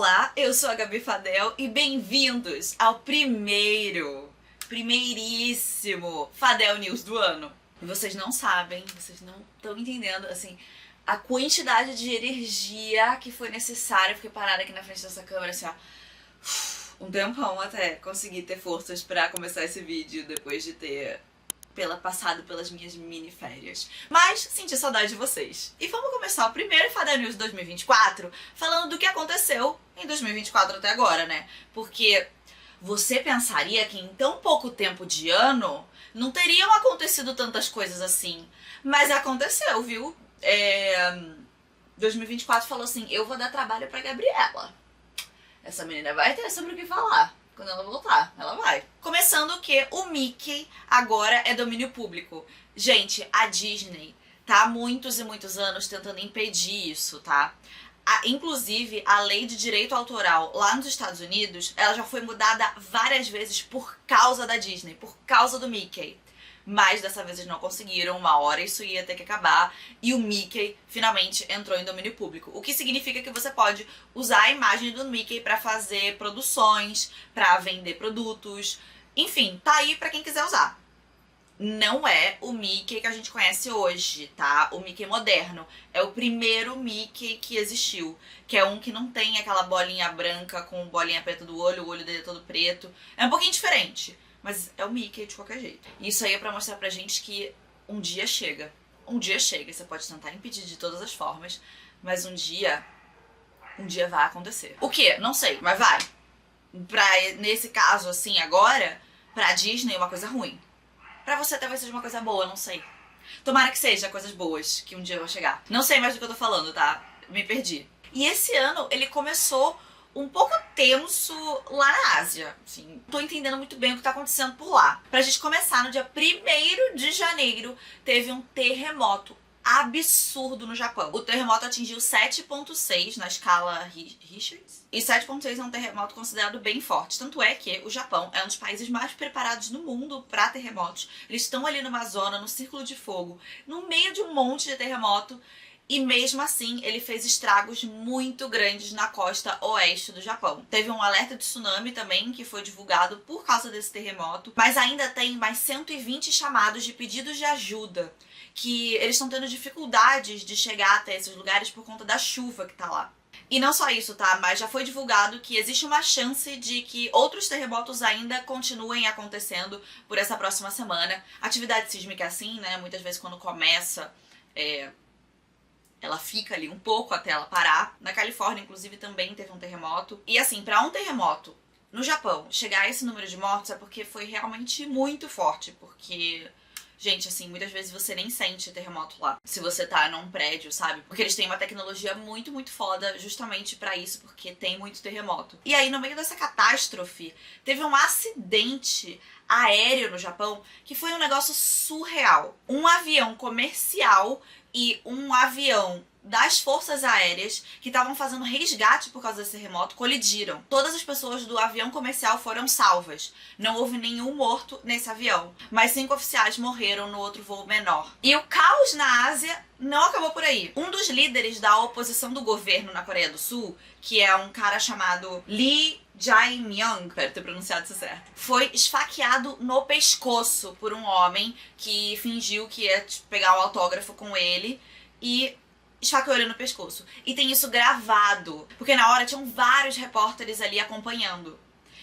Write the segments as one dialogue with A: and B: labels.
A: Olá, eu sou a Gabi Fadel e bem-vindos ao primeiríssimo Fadel News do ano. E vocês não sabem, vocês não estão entendendo, assim, a quantidade de energia que foi necessária. Eu fiquei parada aqui na frente dessa câmera, assim, ó, um tempão até conseguir ter forças pra começar esse vídeo depois de ter passado pelas minhas mini férias. Mas senti saudade de vocês. E vamos começar o primeiro Fadel News 2024 falando do que aconteceu em 2024 até agora, né? Porque você pensaria que em tão pouco tempo de ano não teriam acontecido tantas coisas assim. Mas aconteceu, viu? 2024 falou assim, eu vou dar trabalho pra Gabriela. Essa menina vai ter sobre o que falar. Quando ela voltar, ela vai. Começando que o Mickey agora é domínio público. Gente, a Disney tá há muitos e muitos anos tentando impedir isso, tá? Inclusive, a lei de direito autoral lá nos Estados Unidos, ela já foi mudada várias vezes por causa da Disney, por causa do Mickey. Mas dessa vez eles não conseguiram, uma hora isso ia ter que acabar e o Mickey finalmente entrou em domínio público. O que significa que você pode usar a imagem do Mickey pra fazer produções, pra vender produtos, enfim, tá aí pra quem quiser usar. Não é o Mickey que a gente conhece hoje, tá? O Mickey moderno. É o primeiro Mickey que existiu, que é um que não tem aquela bolinha branca com bolinha preta do olho, o olho dele é todo preto. É um pouquinho diferente. Mas é o Mickey de qualquer jeito. Isso aí é pra mostrar pra gente que um dia chega. Um dia chega. Você pode tentar impedir de todas as formas, mas um dia vai acontecer. O quê? Não sei, mas vai. Nesse caso, assim, agora, pra Disney é uma coisa ruim. Pra você talvez seja uma coisa boa, não sei. Tomara que seja coisas boas, que um dia vão chegar. Não sei mais do que eu tô falando, tá? Me perdi. E esse ano, ele começou um pouco tenso lá na Ásia, assim, tô entendendo muito bem o que tá acontecendo por lá. Pra gente começar, no dia 1º de janeiro, teve um terremoto absurdo no Japão. O terremoto atingiu 7.6 na escala Richards, e 7.6 é um terremoto considerado bem forte. Tanto é que o Japão é um dos países mais preparados no mundo pra terremotos. Eles estão ali numa zona, no Círculo de Fogo, no meio de um monte de terremoto, e mesmo assim, ele fez estragos muito grandes na costa oeste do Japão. Teve um alerta de tsunami também, que foi divulgado por causa desse terremoto. Mas ainda tem mais 120 chamados de pedidos de ajuda, que eles estão tendo dificuldades de chegar até esses lugares por conta da chuva que tá lá. E não só isso, tá? Mas já foi divulgado que existe uma chance de que outros terremotos ainda continuem acontecendo por essa próxima semana. Atividade sísmica é assim, né? Muitas vezes quando começa, ela fica ali um pouco até ela parar. Na Califórnia, inclusive, também teve um terremoto. E assim, pra um terremoto no Japão chegar a esse número de mortos é porque foi realmente muito forte. Porque, gente, assim, muitas vezes você nem sente terremoto lá, se você tá num prédio, sabe? Porque eles têm uma tecnologia muito, muito foda justamente pra isso, porque tem muito terremoto. E aí, no meio dessa catástrofe, teve um acidente aéreo no Japão que foi um negócio surreal. Um avião comercial e um avião das forças aéreas que estavam fazendo resgate por causa desse terremoto colidiram. Todas as pessoas do avião comercial foram salvas. Não houve nenhum morto nesse avião, mas 5 oficiais morreram no outro voo menor. E o caos na Ásia não acabou por aí. Um dos líderes da oposição do governo na Coreia do Sul, que é um cara chamado Lee Jae-myung, espero ter pronunciado isso certo, foi esfaqueado no pescoço por um homem que fingiu que ia pegar o autógrafo com ele e esfaqueou ele no pescoço. E tem isso gravado, porque na hora tinham vários repórteres ali acompanhando.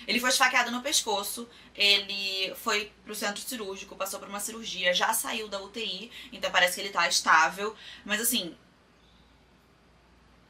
A: Ele foi esfaqueado no pescoço, ele foi pro centro cirúrgico, passou por uma cirurgia, já saiu da UTI, então parece que ele tá estável, mas assim,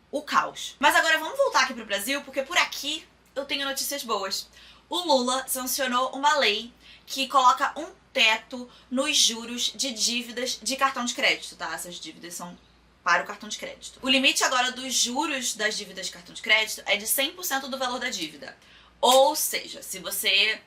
A: o caos. Mas agora vamos voltar aqui pro Brasil, porque por aqui eu tenho notícias boas. O Lula sancionou uma lei que coloca um teto nos juros de dívidas de cartão de crédito, tá? Essas dívidas são para o cartão de crédito. O limite agora dos juros das dívidas de cartão de crédito é de 100% do valor da dívida. Ou seja, se você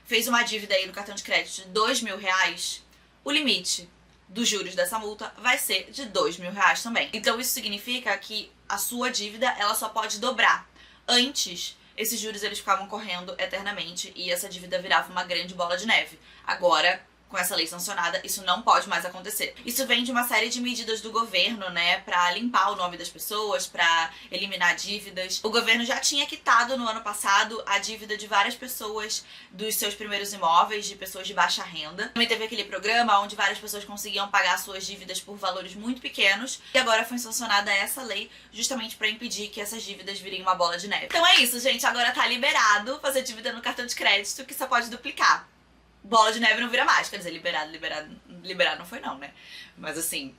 A: fez uma dívida aí no cartão de crédito de R$2.000, o limite dos juros dessa multa vai ser de R$2.000 também. Então isso significa que a sua dívida ela só pode dobrar. Antes, esses juros eles ficavam correndo eternamente e essa dívida virava uma grande bola de neve. Agora com essa lei sancionada, isso não pode mais acontecer. Isso vem de uma série de medidas do governo, né, pra limpar o nome das pessoas, pra eliminar dívidas. O governo já tinha quitado no ano passado a dívida de várias pessoas dos seus primeiros imóveis, de pessoas de baixa renda. Também teve aquele programa onde várias pessoas conseguiam pagar suas dívidas por valores muito pequenos. E agora foi sancionada essa lei justamente pra impedir que essas dívidas virem uma bola de neve. Então é isso, gente. Agora tá liberado fazer dívida no cartão de crédito, que só pode duplicar. Bola de neve não vira mais, quer dizer, liberado não foi não, né? Mas assim,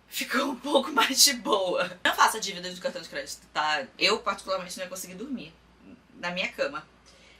A: ficou um pouco mais de boa. Não faça dívidas do cartão de crédito, tá? Eu particularmente não ia conseguir dormir na minha cama.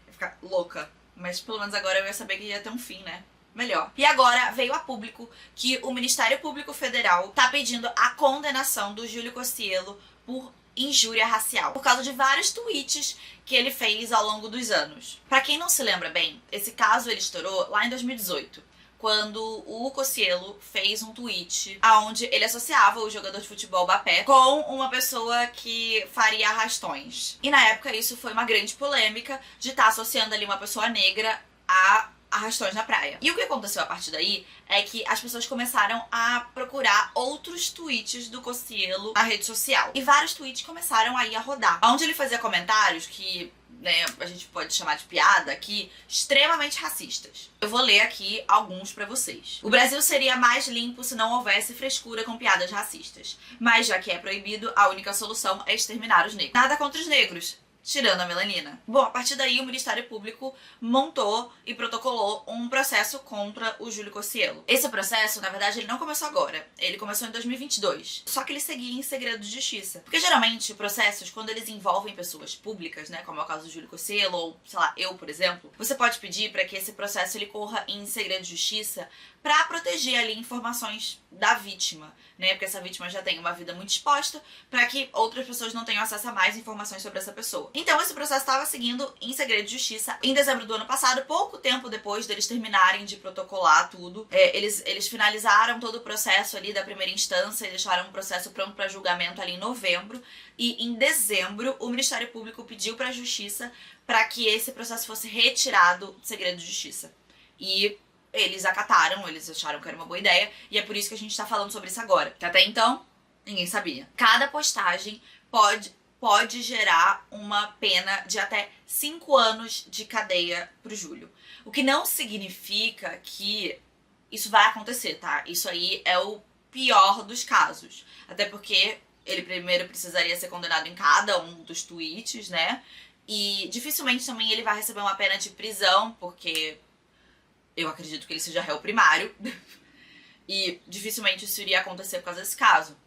A: Ia ficar louca. Mas pelo menos agora eu ia saber que ia ter um fim, né? Melhor. E agora veio a público que o Ministério Público Federal tá pedindo a condenação do Júlio Cocielo por injúria racial, por causa de vários tweets que ele fez ao longo dos anos. Pra quem não se lembra bem, esse caso ele estourou lá em 2018, quando o Cocielo fez um tweet onde ele associava o jogador de futebol Mbappé com uma pessoa que faria arrastões. E na época isso foi uma grande polêmica de estar associando ali uma pessoa negra a arrastões na praia. E o que aconteceu a partir daí é que as pessoas começaram a procurar outros tweets do Cocielo na rede social. E vários tweets começaram aí a rodar, onde ele fazia comentários que, né, a gente pode chamar de piada aqui, extremamente racistas. Eu vou ler aqui alguns pra vocês. O Brasil seria mais limpo se não houvesse frescura com piadas racistas. Mas já que é proibido, a única solução é exterminar os negros. Nada contra os negros, tirando a melanina. Bom, a partir daí o Ministério Público montou e protocolou um processo contra o Júlio Cocielo. Esse processo, na verdade, ele não começou agora. Ele começou em 2022. Só que ele seguia em segredo de justiça. Porque geralmente processos, quando eles envolvem pessoas públicas, né, como é o caso do Júlio Cocielo, ou, sei lá, eu, por exemplo, você pode pedir para que esse processo ele corra em segredo de justiça para proteger ali informações da vítima, né? Porque essa vítima já tem uma vida muito exposta, para que outras pessoas não tenham acesso a mais informações sobre essa pessoa. Então esse processo estava seguindo em segredo de justiça em dezembro do ano passado, pouco tempo depois deles terminarem de protocolar tudo. Eles finalizaram todo o processo ali da primeira instância e deixaram o processo pronto para julgamento ali em novembro. E em dezembro o Ministério Público pediu para a Justiça para que esse processo fosse retirado de segredo de justiça. E eles acataram, eles acharam que era uma boa ideia, e é por isso que a gente tá falando sobre isso agora. Que até então, ninguém sabia. Cada postagem pode gerar uma pena de até 5 anos de cadeia pro Júlio. O que não significa que isso vai acontecer, tá? Isso aí é o pior dos casos. Até porque ele primeiro precisaria ser condenado em cada um dos tweets, né? E dificilmente também ele vai receber uma pena de prisão, porque eu acredito que ele seja réu primário. E dificilmente isso iria acontecer por causa desse caso.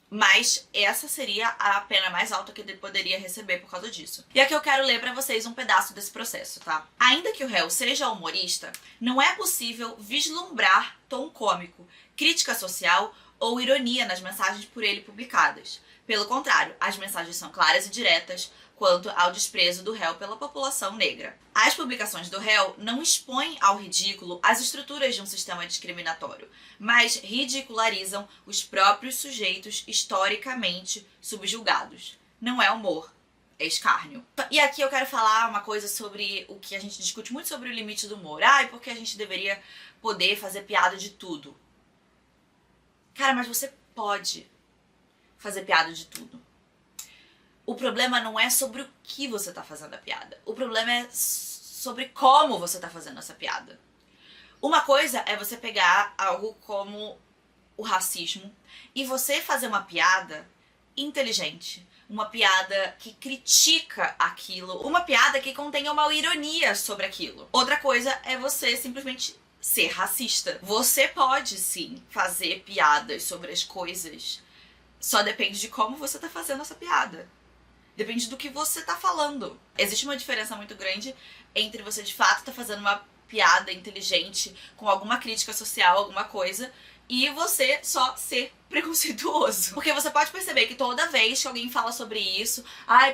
A: Mas essa seria a pena mais alta que ele poderia receber por causa disso. E aqui eu quero ler pra vocês um pedaço desse processo, tá? Ainda que o réu seja humorista, não é possível vislumbrar tom cômico, crítica social ou ironia nas mensagens por ele publicadas. Pelo contrário, as mensagens são claras e diretas quanto ao desprezo do réu pela população negra. As publicações do réu não expõem ao ridículo as estruturas de um sistema discriminatório, mas ridicularizam os próprios sujeitos historicamente subjugados. Não é humor, é escárnio. E aqui eu quero falar uma coisa sobre o que a gente discute muito sobre o limite do humor. E porque a gente deveria poder fazer piada de tudo. Cara, mas você pode fazer piada de tudo. O problema não é sobre o que você tá fazendo a piada. O problema é sobre como você tá fazendo essa piada. Uma coisa é você pegar algo como o racismo e você fazer uma piada inteligente. Uma piada que critica aquilo. Uma piada que contenha uma ironia sobre aquilo. Outra coisa é você simplesmente ser racista. Você pode sim fazer piadas sobre as coisas. Só depende de como você tá fazendo essa piada. Depende do que você tá falando. Existe uma diferença muito grande entre você de fato tá fazendo uma piada inteligente com alguma crítica social, alguma coisa, e você só ser preconceituoso. Porque você pode perceber que toda vez que alguém fala sobre isso,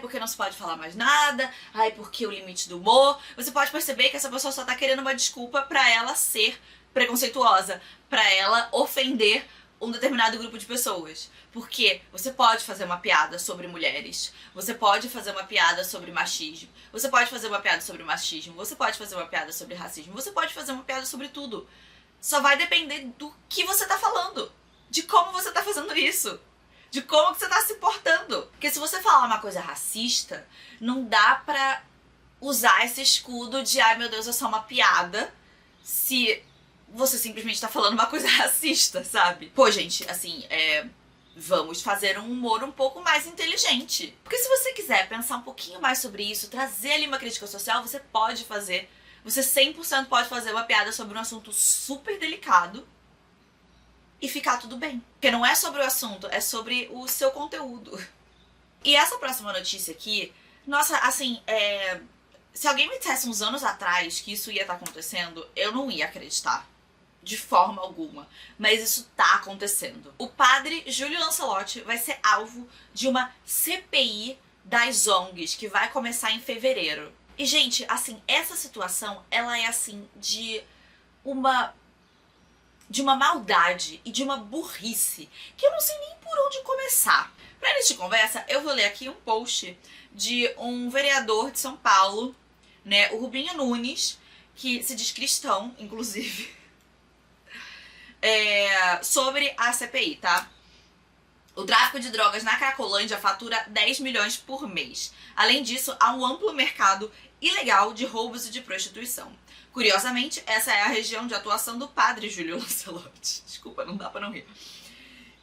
A: porque não se pode falar mais nada, porque o limite do humor, você pode perceber que essa pessoa só tá querendo uma desculpa pra ela ser preconceituosa, pra ela ofender um determinado grupo de pessoas. Porque você pode fazer uma piada sobre mulheres, você pode fazer uma piada sobre machismo, você pode fazer uma piada sobre machismo, você pode fazer uma piada sobre racismo, você pode fazer uma piada sobre tudo. Só vai depender do que você tá falando, de como você tá fazendo isso, de como que você tá se portando. Porque se você falar uma coisa racista, não dá pra usar esse escudo de ai meu Deus, é só uma piada, se você simplesmente tá falando uma coisa racista, sabe? Pô, gente, assim, vamos fazer um humor um pouco mais inteligente. Porque se você quiser pensar um pouquinho mais sobre isso, trazer ali uma crítica social, você pode fazer. Você 100% pode fazer uma piada sobre um assunto super delicado e ficar tudo bem. Porque não é sobre o assunto, é sobre o seu conteúdo. E essa próxima notícia aqui, nossa, assim, se alguém me dissesse uns anos atrás que isso ia estar acontecendo, eu não ia acreditar. De forma alguma. Mas isso tá acontecendo. O padre Júlio Lancelotti vai ser alvo de uma CPI das ONGs, que vai começar em fevereiro. E, gente, assim, essa situação, ela é, assim, de uma maldade e de uma burrice que eu não sei nem por onde começar. Pra início de conversa, eu vou ler aqui um post de um vereador de São Paulo, né, o Rubinho Nunes, que se diz cristão, inclusive, sobre a CPI, tá? O tráfico de drogas na Cracolândia fatura 10 milhões por mês. Além disso, há um amplo mercado ilegal de roubos e de prostituição. Curiosamente, essa é a região de atuação do padre Júlio Lancelotti. Desculpa, não dá pra não rir.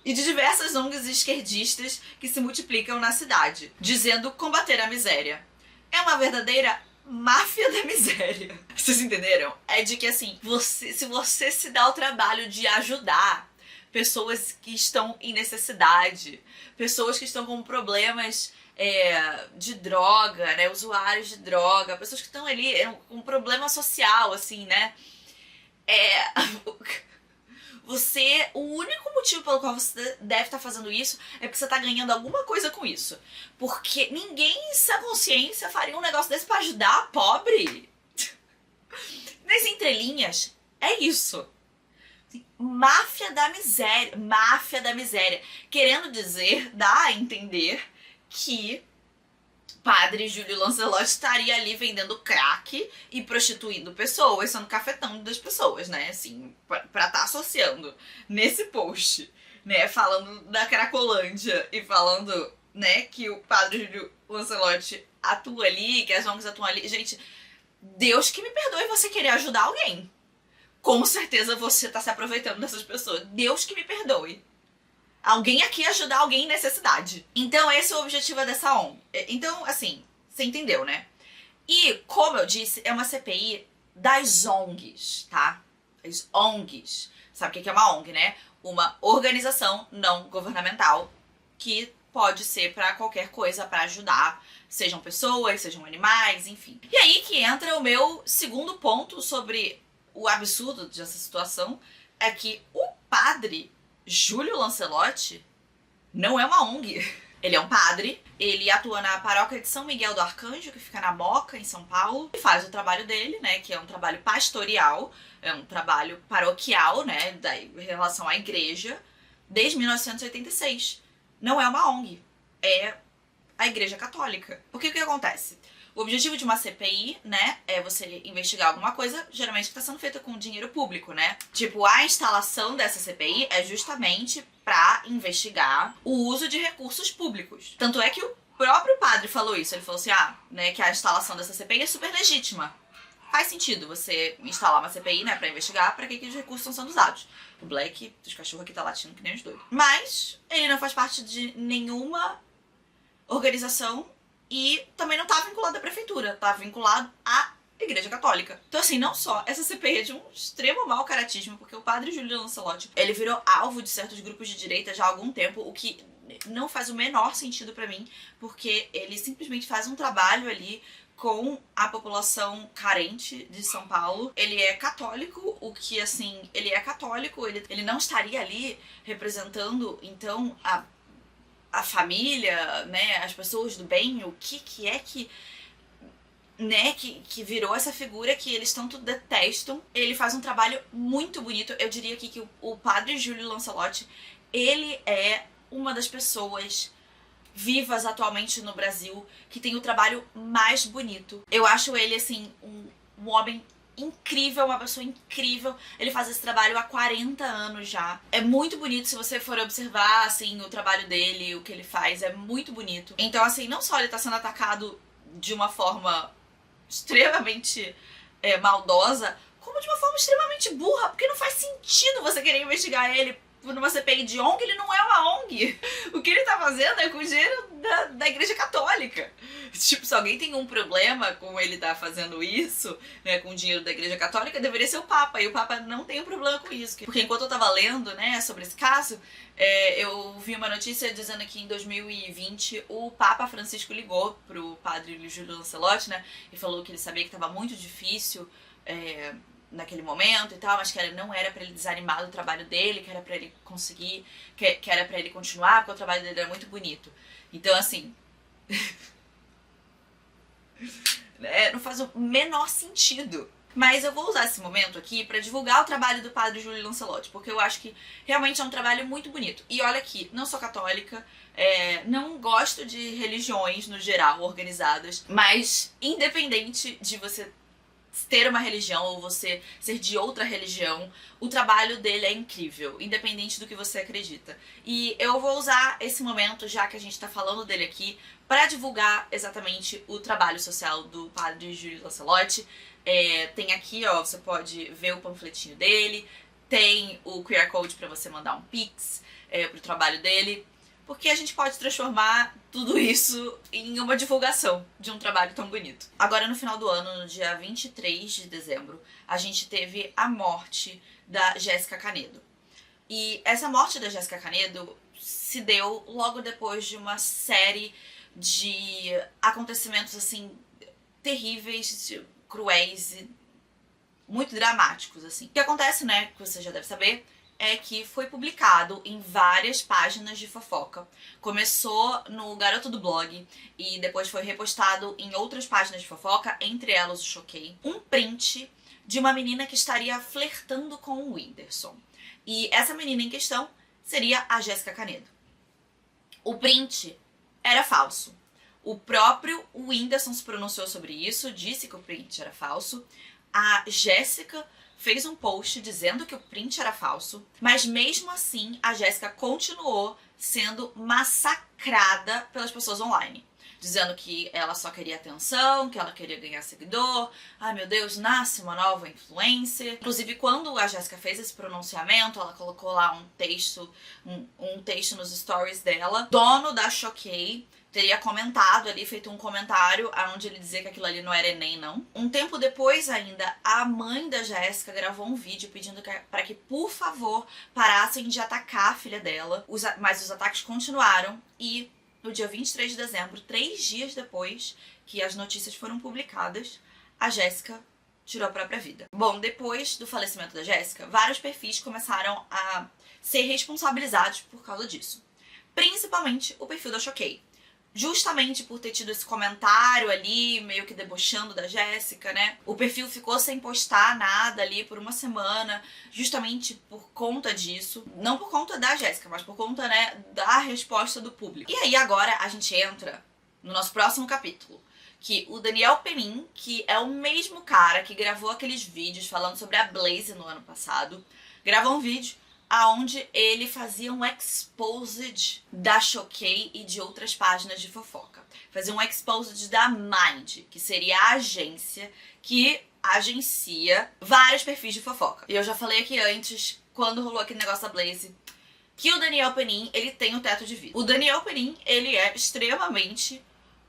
A: E de diversas ONGs esquerdistas que se multiplicam na cidade, dizendo combater a miséria. É uma verdadeira máfia da miséria. Vocês entenderam? É de que, assim, se você se dá o trabalho de ajudar pessoas que estão em necessidade, pessoas que estão com problemas de droga, né, usuários de droga, pessoas que estão ali com um problema social, assim, né, o único motivo pelo qual você deve estar fazendo isso é porque você está ganhando alguma coisa com isso. Porque ninguém em sã consciência faria um negócio desse pra ajudar a pobre. Nas entrelinhas, é isso. Máfia da miséria. Máfia da miséria. Querendo dizer, dá a entender que padre Júlio Lancelotti estaria ali vendendo crack e prostituindo pessoas, sendo cafetão das pessoas, né? Assim, pra tá associando nesse post, né? Falando da Cracolândia e falando, né, que o padre Júlio Lancelotti atua ali, que as ONGs atuam ali. Gente, Deus que me perdoe você querer ajudar alguém. Com certeza você tá se aproveitando dessas pessoas. Deus que me perdoe. Alguém aqui ajudar alguém em necessidade. Então esse é o objetivo dessa ONG. Então, assim, você entendeu, né? E, como eu disse, é uma CPI das ONGs, tá? As ONGs. Sabe o que é uma ONG, né? Uma organização não governamental que pode ser pra qualquer coisa pra ajudar. Sejam pessoas, sejam animais, enfim. E aí que entra o meu segundo ponto sobre o absurdo dessa situação. É que o padre Júlio Lancelotti não é uma ONG. Ele é um padre, ele atua na paróquia de São Miguel do Arcanjo, que fica na Moca, em São Paulo, e faz o trabalho dele, né, que é um trabalho pastoral, é um trabalho paroquial, né, em relação à igreja, desde 1986. Não é uma ONG, é a Igreja Católica. Porque o que acontece? O objetivo de uma CPI, né, é você investigar alguma coisa, geralmente que está sendo feita com dinheiro público, né? Tipo, a instalação dessa CPI é justamente para investigar o uso de recursos públicos. Tanto é que o próprio padre falou isso. Ele falou assim, né, que a instalação dessa CPI é super legítima. Faz sentido você instalar uma CPI, né, para investigar para que os recursos estão sendo usados. O Black dos cachorros aqui tá latindo que nem os doidos. Mas ele não faz parte de nenhuma organização e também não tá vinculado à prefeitura, tá vinculado à Igreja Católica. Então, assim, não só essa CPI é de um extremo mau caratismo, porque o padre Júlio Lancelotti, ele virou alvo de certos grupos de direita já há algum tempo, o que não faz o menor sentido pra mim, porque ele simplesmente faz um trabalho ali com a população carente de São Paulo. Ele é católico, o que, assim, ele é católico, ele não estaria ali representando, então, a família, né, as pessoas do bem, o que é que... né, que virou essa figura que eles tanto detestam. Ele faz um trabalho muito bonito. Eu diria aqui que o padre Júlio Lancelotti, ele é uma das pessoas vivas atualmente no Brasil que tem o trabalho mais bonito. Eu acho ele, assim, um homem incrível, uma pessoa incrível. Ele faz esse trabalho há 40 anos já. É muito bonito se você for observar, assim, o trabalho dele, o que ele faz, é muito bonito. Então, assim, não só ele tá sendo atacado de uma forma extremamente maldosa, como de uma forma extremamente burra, porque não faz sentido você querer investigar ele numa CPI de ONG. Ele não é uma ONG. O que ele tá fazendo é com o dinheiro da Igreja Católica. Tipo, se alguém tem um problema com ele tá fazendo isso, né, com o dinheiro da Igreja Católica, deveria ser o Papa. E o Papa não tem um problema com isso. Porque enquanto eu tava lendo, né, sobre esse caso, eu vi uma notícia dizendo que em 2020 o Papa Francisco ligou pro padre Júlio Lancelotti, né, e falou que ele sabia que tava muito difícil naquele momento e tal, mas que não era pra ele desanimar do trabalho dele, que era pra ele conseguir, que era pra ele continuar, porque o trabalho dele era muito bonito. Então, assim, não faz o menor sentido. Mas eu vou usar esse momento aqui pra divulgar o trabalho do padre Júlio Lancelotti, porque eu acho que realmente é um trabalho muito bonito. E olha aqui, não sou católica, não gosto de religiões no geral organizadas, mas independente de você ter uma religião ou você ser de outra religião, o trabalho dele é incrível, independente do que você acredita. E eu vou usar esse momento, já que a gente tá falando dele aqui, para divulgar exatamente o trabalho social do padre Júlio Lancelotti. Tem aqui, ó, você pode ver o panfletinho dele, tem o QR Code para você mandar um Pix pro trabalho dele, porque a gente pode transformar tudo isso em uma divulgação de um trabalho tão bonito. Agora, no final do ano, no dia 23 de dezembro, a gente teve a morte da Jéssica Canedo. E essa morte da Jéssica Canedo se deu logo depois de uma série de acontecimentos, assim, terríveis, cruéis e muito dramáticos, assim. O que acontece, né, que você já deve saber, é que foi publicado em várias páginas de fofoca. Começou no Garoto do Blog e depois foi repostado em outras páginas de fofoca, entre elas o Choquei, um print de uma menina que estaria flertando com o Whindersson. E essa menina em questão seria a Jéssica Canedo. O print era falso. O próprio Whindersson se pronunciou sobre isso, disse que o print era falso. A Jéssica fez um post dizendo que o print era falso, mas mesmo assim a Jéssica continuou sendo massacrada pelas pessoas online, dizendo que ela só queria atenção, que ela queria ganhar seguidor. Ai meu Deus, nasce uma nova influencer. Inclusive, quando a Jéssica fez esse pronunciamento, ela colocou lá um texto nos stories dela. Dono da Choquei teria comentado ali, feito um comentário onde ele dizia que aquilo ali não era Enem, não. Um tempo depois ainda, a mãe da Jéssica gravou um vídeo pedindo para que, por favor, parassem de atacar a filha dela. Mas os ataques continuaram e no dia 23 de dezembro, 3 dias depois que as notícias foram publicadas, a Jéssica tirou a própria vida. Bom, depois do falecimento da Jéssica, vários perfis começaram a ser responsabilizados por causa disso. Principalmente o perfil da Choquei. Justamente por ter tido esse comentário ali, meio que debochando da Jéssica, né? O perfil ficou sem postar nada ali por uma semana, justamente por conta disso. Não por conta da Jéssica, mas por conta, né, da resposta do público. E aí agora a gente entra no nosso próximo capítulo, que o Daniel Penin, que é o mesmo cara que gravou aqueles vídeos falando sobre a Blaze no ano passado, gravou um vídeo aonde ele fazia um exposed da Choquei e de outras páginas de fofoca. Fazia um exposed da Mind, que seria a agência que agencia vários perfis de fofoca. E eu já falei aqui antes, quando rolou aquele negócio da Blaze, que o Daniel Penin, ele tem o teto de vidro. O Daniel Penin, ele é extremamente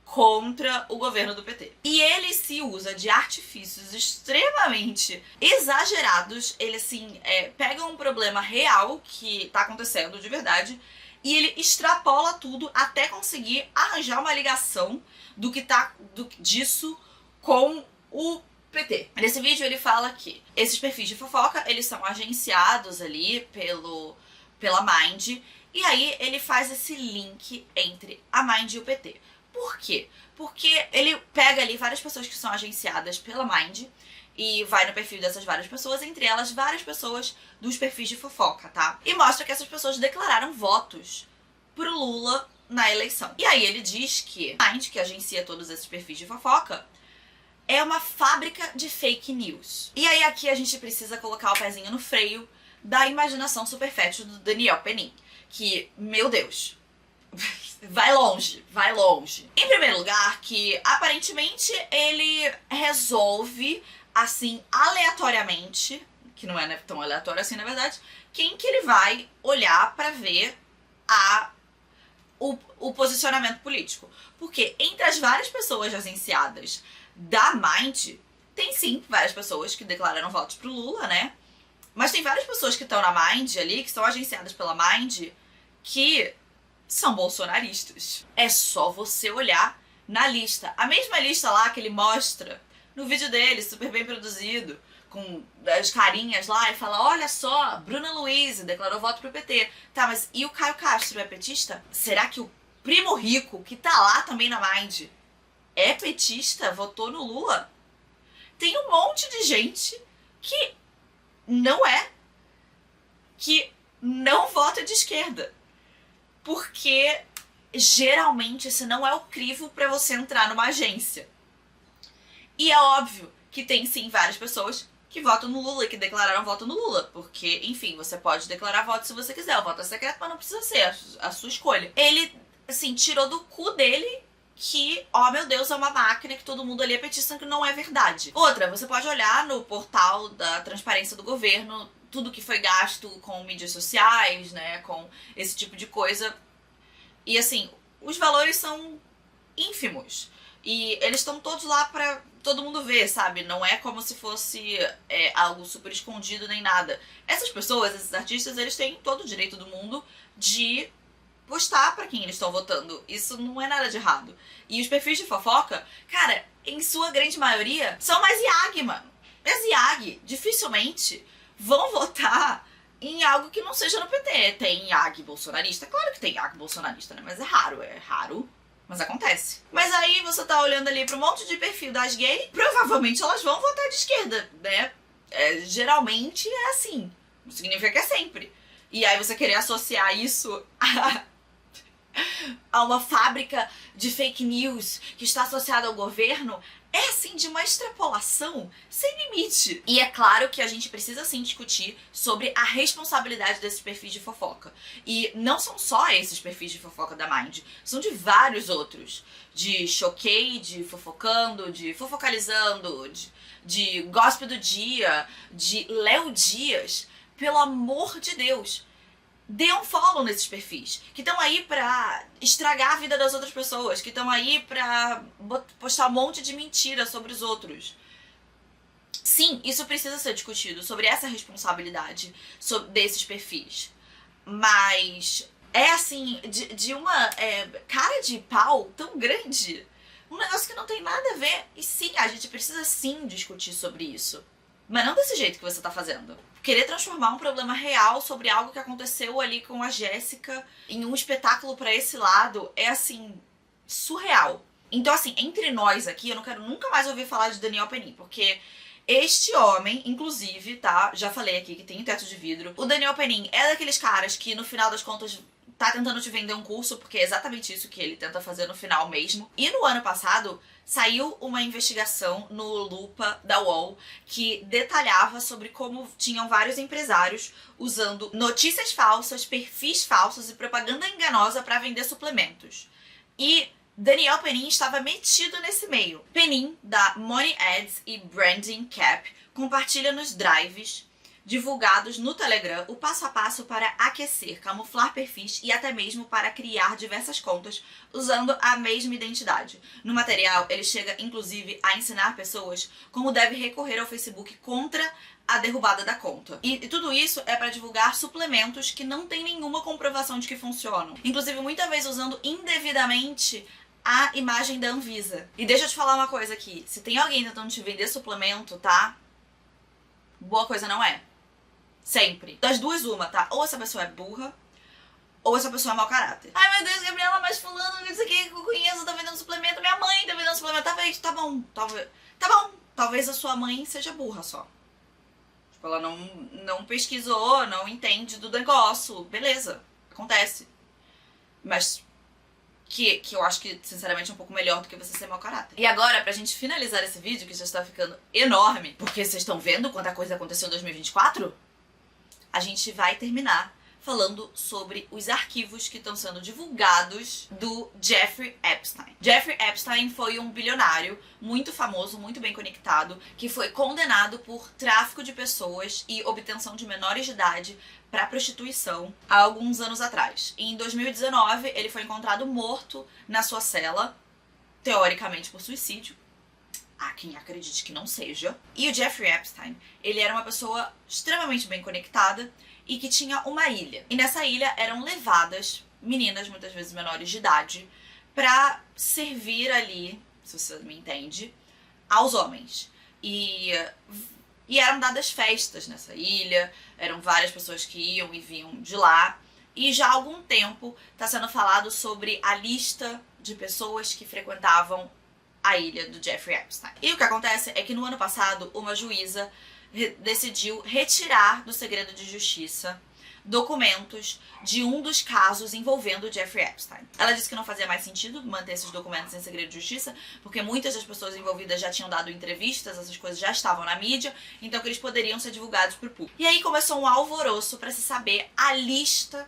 A: contra o governo do PT. E ele se usa de artifícios extremamente exagerados. Ele, assim, pega um problema real que tá acontecendo de verdade e ele extrapola tudo até conseguir arranjar uma ligação disso com o PT. Nesse vídeo ele fala que esses perfis de fofoca, eles são agenciados ali pela Mind, e aí ele faz esse link entre a Mind e o PT. Por quê? Porque ele pega ali várias pessoas que são agenciadas pela Mind e vai no perfil dessas várias pessoas, entre elas várias pessoas dos perfis de fofoca, tá? E mostra que essas pessoas declararam votos pro Lula na eleição. E aí ele diz que a Mind, que agencia todos esses perfis de fofoca, é uma fábrica de fake news. E aí aqui a gente precisa colocar o pezinho no freio da imaginação superfértil do Daniel Penin, que, meu Deus, vai longe, vai longe. Em primeiro lugar, que aparentemente ele resolve, assim, aleatoriamente, que não é tão aleatório assim na verdade, quem que ele vai olhar pra ver o posicionamento político. Porque entre as várias pessoas agenciadas da Mind, tem sim várias pessoas que declararam votos pro Lula, né? Mas tem várias pessoas que estão na Mind ali, que são agenciadas pela Mind, que são bolsonaristas. É só você olhar na lista. A mesma lista lá que ele mostra no vídeo dele, super bem produzido, com as carinhas lá, e fala, olha só, Bruna Luiz declarou voto pro PT. Tá, mas e o Caio Castro é petista? Será que o primo rico, que tá lá também na Mind, é petista? Votou no Lula? Tem um monte de gente que não é, que não vota de esquerda. Porque geralmente esse não é o crivo pra você entrar numa agência. E é óbvio que tem sim várias pessoas que votam no Lula e que declararam voto no Lula. Porque, enfim, você pode declarar voto se você quiser. O voto é secreto, mas não precisa ser a sua escolha. Ele, assim, tirou do cu dele que, ó meu Deus, é uma máquina, que todo mundo ali é petista, que não é verdade. Outra, você pode olhar no portal da transparência do governo, tudo que foi gasto com mídias sociais, né, com esse tipo de coisa. E assim, os valores são ínfimos. E eles estão todos lá pra todo mundo ver, sabe? Não é como se fosse algo super escondido nem nada. Essas pessoas, esses artistas, eles têm todo o direito do mundo de postar pra quem eles estão votando. Isso não é nada de errado. E os perfis de fofoca, cara, em sua grande maioria, são mais IAG, mano. As IAG dificilmente vão votar em algo que não seja no PT. Tem IAG bolsonarista? Claro que tem IAG bolsonarista, né? Mas é raro, mas acontece. Mas aí você tá olhando ali pra um monte de perfil das gays, provavelmente elas vão votar de esquerda, né? Geralmente é assim. Não significa que é sempre. E aí você querer associar isso a uma fábrica de fake news que está associada ao governo é, assim, de uma extrapolação sem limite. E é claro que a gente precisa, sim, discutir sobre a responsabilidade desses perfis de fofoca. E não são só esses perfis de fofoca da Mind, são de vários outros. De Choquei, de Fofocando, de Fofocalizando, de Gossip do Dia, de Léo Dias. Pelo amor de Deus, dê um follow nesses perfis, que estão aí pra estragar a vida das outras pessoas, que estão aí pra postar um monte de mentira sobre os outros. Sim, isso precisa ser discutido, sobre essa responsabilidade desses perfis. Mas é assim, de uma cara de pau tão grande, um negócio que não tem nada a ver. E sim, a gente precisa sim discutir sobre isso. Mas não desse jeito que você tá fazendo. Querer transformar um problema real sobre algo que aconteceu ali com a Jéssica em um espetáculo pra esse lado é, assim, surreal. Então, assim, entre nós aqui, eu não quero nunca mais ouvir falar de Daniel Penin, porque este homem, inclusive, tá? Já falei aqui que tem um teto de vidro. O Daniel Penin é daqueles caras que, no final das contas, tá tentando te vender um curso, porque é exatamente isso que ele tenta fazer no final mesmo. E no ano passado, saiu uma investigação no Lupa da UOL que detalhava sobre como tinham vários empresários usando notícias falsas, perfis falsos e propaganda enganosa para vender suplementos. E Daniel Penin estava metido nesse meio. Penin, da Money Ads e Branding Cap, compartilha nos drives divulgados no Telegram o passo a passo para aquecer, camuflar perfis e até mesmo para criar diversas contas usando a mesma identidade. No material, ele chega inclusive a ensinar pessoas como deve recorrer ao Facebook contra a derrubada da conta. E tudo isso é para divulgar suplementos que não tem nenhuma comprovação de que funcionam. Inclusive, muitas vezes usando indevidamente a imagem da Anvisa. E deixa eu te falar uma coisa aqui. Se tem alguém tentando te vender suplemento, tá? Boa coisa não é. Sempre. Das duas, uma, tá? Ou essa pessoa é burra, ou essa pessoa é mau caráter. Ai meu Deus, Gabriela, mas fulano, não sei o que eu conheço, tá vendendo suplemento, minha mãe tá vendendo suplemento, talvez, tá bom, talvez a sua mãe seja burra só. Tipo, ela não pesquisou, não entende do negócio, beleza, acontece. Mas que eu acho que, sinceramente, é um pouco melhor do que você ser mau caráter. E agora, pra gente finalizar esse vídeo, que já está ficando enorme, porque vocês estão vendo quanta coisa aconteceu em 2024, a gente vai terminar falando sobre os arquivos que estão sendo divulgados do Jeffrey Epstein. Jeffrey Epstein foi um bilionário muito famoso, muito bem conectado, que foi condenado por tráfico de pessoas e obtenção de menores de idade para prostituição há alguns anos atrás. Em 2019, ele foi encontrado morto na sua cela, teoricamente por suicídio. Há quem acredite que não seja. E o Jeffrey Epstein, ele era uma pessoa extremamente bem conectada e que tinha uma ilha. E nessa ilha eram levadas meninas, muitas vezes menores de idade, pra servir ali, se você me entende, aos homens. E eram dadas festas nessa ilha, eram várias pessoas que iam e vinham de lá. E já há algum tempo está sendo falado sobre a lista de pessoas que frequentavam a ilha do Jeffrey Epstein. E o que acontece é que no ano passado, uma juíza decidiu retirar do segredo de justiça documentos de um dos casos envolvendo o Jeffrey Epstein. Ela disse que não fazia mais sentido manter esses documentos em segredo de justiça, porque muitas das pessoas envolvidas já tinham dado entrevistas, essas coisas já estavam na mídia, então que eles poderiam ser divulgados para o público. E aí começou um alvoroço para se saber a lista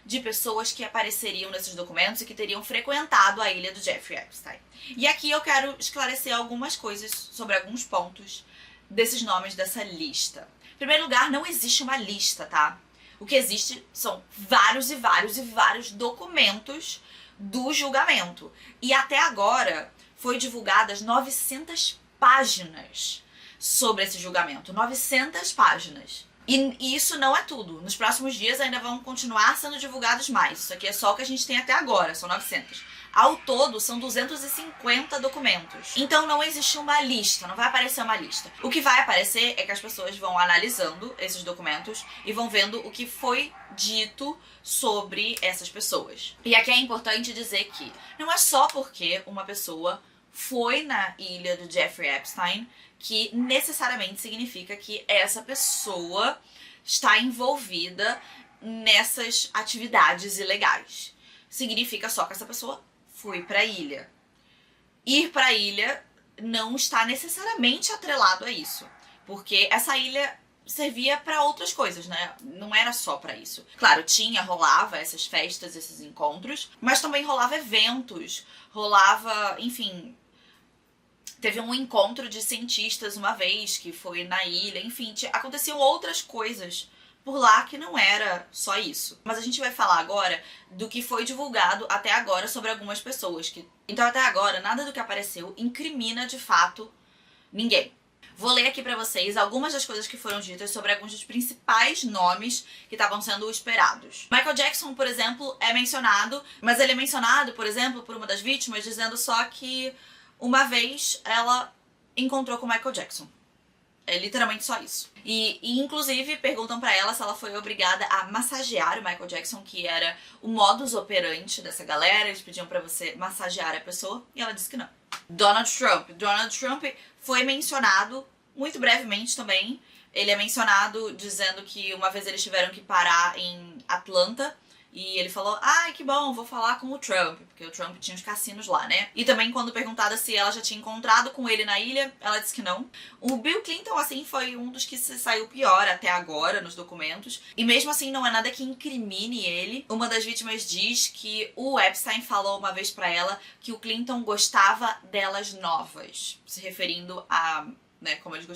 A: de pessoas que apareceriam nesses documentos e que teriam frequentado a ilha do Jeffrey Epstein. E aqui eu quero esclarecer algumas coisas sobre alguns pontos desses nomes dessa lista. Em primeiro lugar, não existe uma lista, tá? O que existe são vários e vários e vários documentos do julgamento. E até agora foi divulgadas 900 páginas sobre esse julgamento. 900 páginas. E isso não é tudo. Nos próximos dias ainda vão continuar sendo divulgados mais. Isso aqui é só o que a gente tem até agora, são 900. Ao todo, são 250 documentos. Então não existe uma lista, não vai aparecer uma lista. O que vai aparecer é que as pessoas vão analisando esses documentos e vão vendo o que foi dito sobre essas pessoas. E aqui é importante dizer que não é só porque uma pessoa foi na ilha do Jeffrey Epstein que necessariamente significa que essa pessoa está envolvida nessas atividades ilegais. Significa só que essa pessoa foi para a ilha. Ir para a ilha não está necessariamente atrelado a isso, porque essa ilha servia para outras coisas, né? Não era só para isso. Claro, rolava essas festas, esses encontros, mas também rolava eventos, rolava, enfim, teve um encontro de cientistas uma vez que foi na ilha, enfim, aconteciam outras coisas por lá que não era só isso. Mas a gente vai falar agora do que foi divulgado até agora sobre algumas pessoas. Então até agora, nada do que apareceu incrimina de fato ninguém. Vou ler aqui pra vocês algumas das coisas que foram ditas sobre alguns dos principais nomes que estavam sendo esperados. Michael Jackson, por exemplo, é mencionado, mas ele é mencionado, por exemplo, por uma das vítimas, dizendo só que uma vez ela encontrou com Michael Jackson. É literalmente só isso. E inclusive perguntam pra ela se ela foi obrigada a massagear o Michael Jackson, que era o modus operandi dessa galera. Eles pediam pra você massagear a pessoa e ela disse que não. Donald Trump foi mencionado muito brevemente também. Ele é mencionado dizendo que uma vez eles tiveram que parar em Atlanta e ele falou, ai que bom, vou falar com o Trump, porque o Trump tinha os cassinos lá, né? E também quando perguntada se ela já tinha encontrado com ele na ilha, ela disse que não. O Bill Clinton, assim, foi um dos que se saiu pior até agora nos documentos. E mesmo assim não é nada que incrimine ele. Uma das vítimas diz que o Epstein falou uma vez pra ela que o Clinton gostava delas novas, se referindo a, né, como ele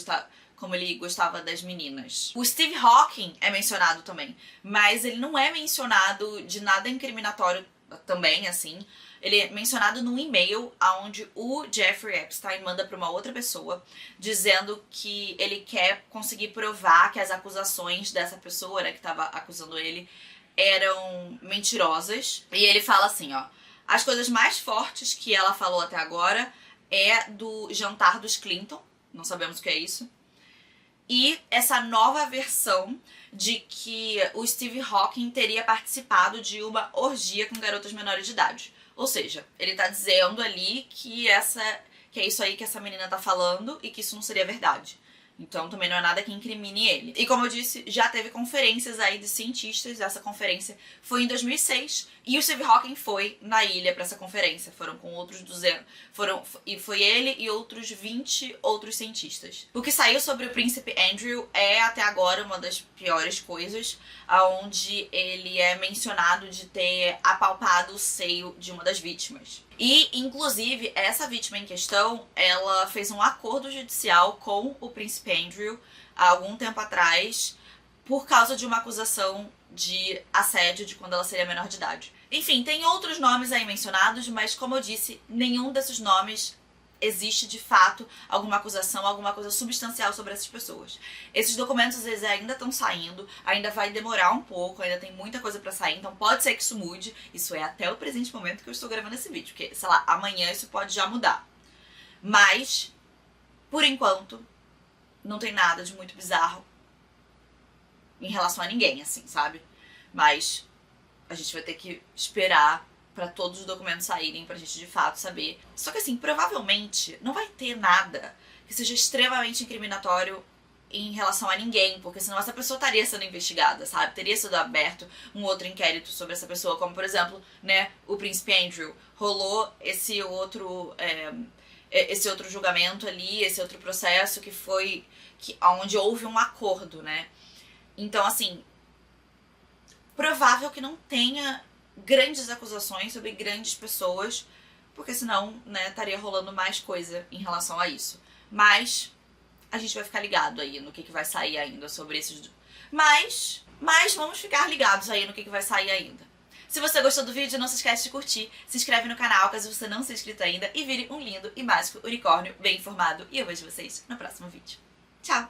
A: gostava das meninas. O Steve Hawking é mencionado também, mas ele não é mencionado de nada incriminatório também, assim. Ele é mencionado num e-mail onde o Jeffrey Epstein manda para uma outra pessoa, dizendo que ele quer conseguir provar que as acusações dessa pessoa, né, que estava acusando ele, eram mentirosas. E ele fala assim, ó, as coisas mais fortes que ela falou até agora é do jantar dos Clinton, não sabemos o que é isso, e essa nova versão de que o Steve Hawking teria participado de uma orgia com garotas menores de idade. Ou seja, ele tá dizendo ali que é isso aí que essa menina tá falando e que isso não seria verdade. Então também não é nada que incrimine ele. E como eu disse, já teve conferências aí de cientistas. Essa conferência foi em 2006 e o Steve Hawking foi na ilha pra essa conferência. Foram com outros 200... E foi ele e outros 20 outros cientistas. O que saiu sobre o príncipe Andrew é até agora uma das piores coisas, onde ele é mencionado de ter apalpado o seio de uma das vítimas. E, inclusive, essa vítima em questão, ela fez um acordo judicial com o príncipe Andrew há algum tempo atrás por causa de uma acusação de assédio de quando ela seria menor de idade. Enfim, tem outros nomes aí mencionados, mas como eu disse, nenhum desses nomes existe de fato alguma acusação, alguma coisa substancial sobre essas pessoas. Esses documentos eles ainda estão saindo, ainda vai demorar um pouco, ainda tem muita coisa pra sair, então pode ser que isso mude. Isso é até o presente momento que eu estou gravando esse vídeo, porque, sei lá, amanhã isso pode já mudar. Mas, por enquanto, não tem nada de muito bizarro em relação a ninguém, assim, sabe? Mas a gente vai ter que esperar pra todos os documentos saírem pra gente de fato saber. Só que assim, provavelmente não vai ter nada que seja extremamente incriminatório em relação a ninguém, porque senão essa pessoa estaria sendo investigada, sabe? Teria sido aberto um outro inquérito sobre essa pessoa, como por exemplo, né, o príncipe Andrew. Rolou esse outro julgamento ali, esse outro processo que foi onde houve um acordo, né? Então assim, provável que não tenha grandes acusações sobre grandes pessoas, porque senão, né, estaria rolando mais coisa em relação a isso. Mas a gente vai ficar ligado aí no que vai sair ainda sobre esses... Mas vamos ficar ligados aí no que vai sair ainda. Se você gostou do vídeo, não se esquece de curtir, se inscreve no canal caso você não seja inscrito ainda e vire um lindo e mágico unicórnio bem informado. E eu vejo vocês no próximo vídeo. Tchau!